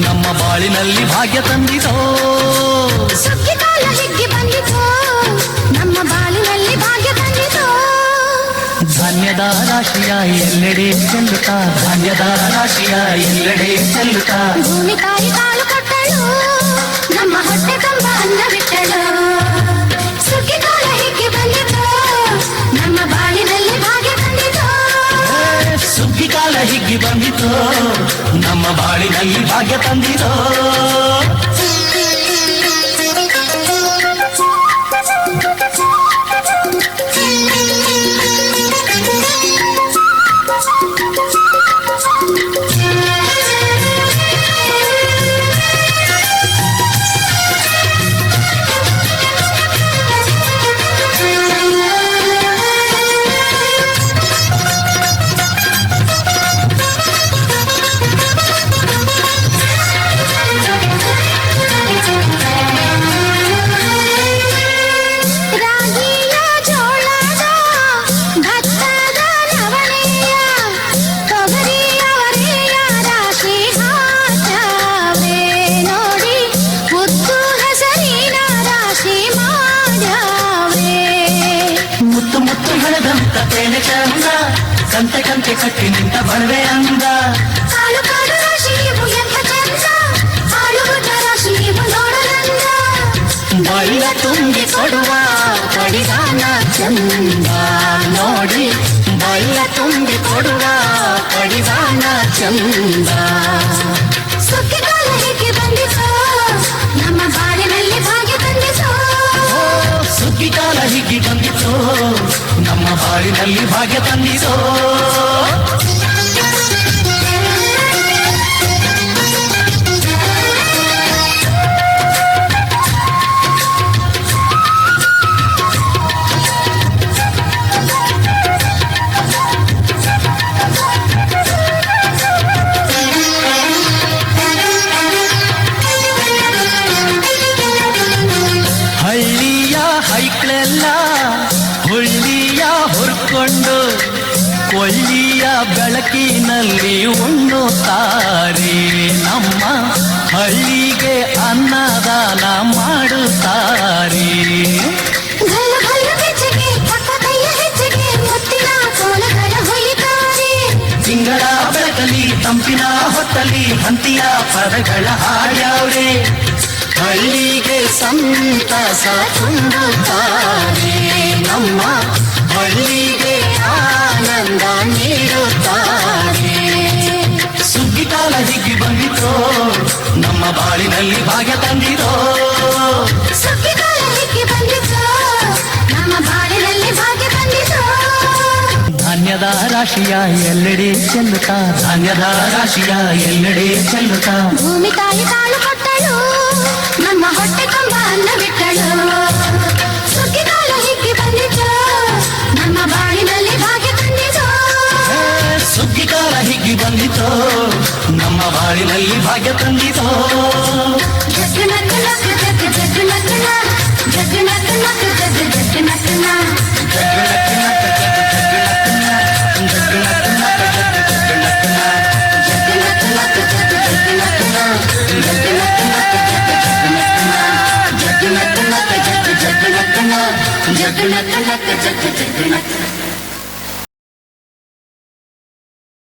ನಮ್ಮ ಬಾಳಿನಲ್ಲಿ ಭಾಗ್ಯ ತಂದಿತೋ. ಸುಗ್ಗಿ ಕಾಲ ಹಿಗ್ಗಿ ಬಂದಿತೋ, ನಮ್ಮ ಬಾಳಿನಲ್ಲಿ ಭಾಗ್ಯ ತಂದಿತೋ. ಧಾನ್ಯದ ರಾಶಿಯ ಎಲ್ಲೆಡೆ ಚೆಲ್ಲುತ್ತಾ, ಧಾನ್ಯದ ರಾಶಿಯ ಎಲ್ಲೆಡೆ ಚೆಲ್ಲುತ್ತಾ. ಭೂಮಿ ತಾಯಿ ಕಾಳು ಕೊಟ್ಟಳು, ನಮ್ಮ ಹೊಟ್ಟೆ ತುಂಬ ಅನ್ನ ಬಿಟ್ಟಳು. ಸುಗ್ಗಿ ಕಾಲ ಹಿಗ್ಗಿ ಬಂದಿತೋ, ನಮ್ಮ ಬಾಳಿನಲ್ಲಿ ಭಾಗ್ಯ ತಂದಿತೋ. ಸುಗ್ಗಿ ಕಾಲ ಹಿಗ್ಗಿ ಬಂದಿತೋ, ನಮ್ಮ ಬಾಳಿನಲ್ಲಿ ಭಾಗ್ಯ ತಂದಿರೋ. ಕಂತೆ ಕಂತೆ ಕಟ್ಟಿ ನಿಂತ ಬಣವೆ ಅಂದ. ಕಾಳು ಕಾಳು ರಾಶಿ ನೀವು ಎಂತ ಚಂದ, ಕಾಳುಗುಡ್ಡ ರಾಶಿ ನೀವು ನೋಡಲಂದ. ಬಳ್ಳ ತುಂಬಿ ಕೊಡುವ ಕಡಿದಾನ ಚಂದ ನೋಡಿ, ಬಳ್ಳ ತುಂಬಿ ಕೊಡುವ ಕಡಿದಾನ ಚಂದ. ಸುಗ್ಗಿ ಕಾಲ ಹೇಗೆ ಬಂದಿತೋ, ನಮ್ಮ ಬಾಳಿನಲ್ಲಿ ಭಾಗ್ಯ ತಂದಿತೋ. ಸುಗ್ಗಿ ಕಾಲ ಹಿಗ್ಗಿ ಬಂದಿತೋ, ನಮ್ಮ ಬಾಳಿನಲ್ಲಿ ಭಾಗ್ಯ ತಂದಿತೋ. ಹಳ್ಳಿಯ ಹೈಕ್ಳೆಲ್ಲ ಹುಳ್ಳಿಯ ಹುರ್ಕೊಂಡು ಕೊಳ್ಳಿಯ ಬೆಳಕಿನಲ್ಲಿ ಉಣ್ಣುತ್ತಾರೆ. ನಮ್ಮ ಹಳ್ಳಿಗೆ ಅನ್ನದಾನ ಮಾಡುತ್ತಾರೆ. ಗಲ್ಲು ಗಲ್ಲು ಬೆಚ್ಚಗೆ ಪಕ್ಕ ಕೈಯ ಹೆಚ್ಚಿಗೆ ಮುತ್ತಿನ ಕೋಲಗಳ ಹೊಯ್ತಾರೆ. ತಿಂಗಳ ಬೆಳಕಲಿ ತಂಪಿನ ಹೊತ್ತಲಿ ಹಂತಿಯ ಪದಗಳ ಹಾಡ್ಯಾವ್ರೆ. ಹಳ್ಳಿಗೆ ಸಂತಸ ತುಂಬುತ್ತಾರೆ, ನಮ್ಮ ಹಳ್ಳಿಗೆ ಆನಂದ ನೀಡುತ್ತಾರೆ. ಸುಗ್ಗಿ ಕಾಲ ಹಿಗ್ಗಿ ಬಂದಿತೋ, ನಮ್ಮ ಬಾಳಿನಲ್ಲಿ ಭಾಗ್ಯ ತಂದಿರೋ. ಸುಗ್ಗಿ ಕಾಲ ಹಿಗ್ಗಿ ಬಂದಿತೋ, ನಮ್ಮ ಬಾಳಿನಲ್ಲಿ ಭಾಗ್ಯ ತಂದಿತೋ. ಧಾನ್ಯದ ರಾಶಿಯ ಎಲ್ಲೆಡೆ ಚೆಲ್ಲುತ್ತಾ, ಧಾನ್ಯದ ರಾಶಿಯ ಎಲ್ಲೆಡೆ ಚೆಲ್ಲುತ್ತಾ. ಭೂಮಿ ತಾಯಿ ಕಾಳು ಕೊಟ್ಟಳು, ನಮ್ಮ ಹೊಟ್ಟೆ ತುಂಬ ಅನ್ನ ಬಿಟ್ಟಳು. ಸುಗ್ಗಿ ಕಾಲ ಹಿಗ್ಗಿ ಬಂದಿತೋ, ನಮ್ಮ ಬಾಳಿನಲ್ಲಿ ಭಾಗ್ಯ ತಂದಿತೋ. ಸುಗ್ಗಿ ಕಾಲ ಹಿಗ್ಗಿ ಬಂದಿತೋ, ನಮ್ಮ ಬಾಳಿನಲ್ಲಿ ಭಾಗ್ಯ ತಂದಿತೋ. ಜಗ್ಗು ನಕ್ಕು ನಕ್ಕು ಜಗ್ಗು ಜಗ್ಗು ನಕ್ಕು ನ, ಜಗ್ಗು ನಕ್ಕು ನಕ್ಕು ಜಗ್ಗು ಜಗ್ಗು ನಕ್ಕು ನ. ಜಗ್ಗು ನಕ್ಕು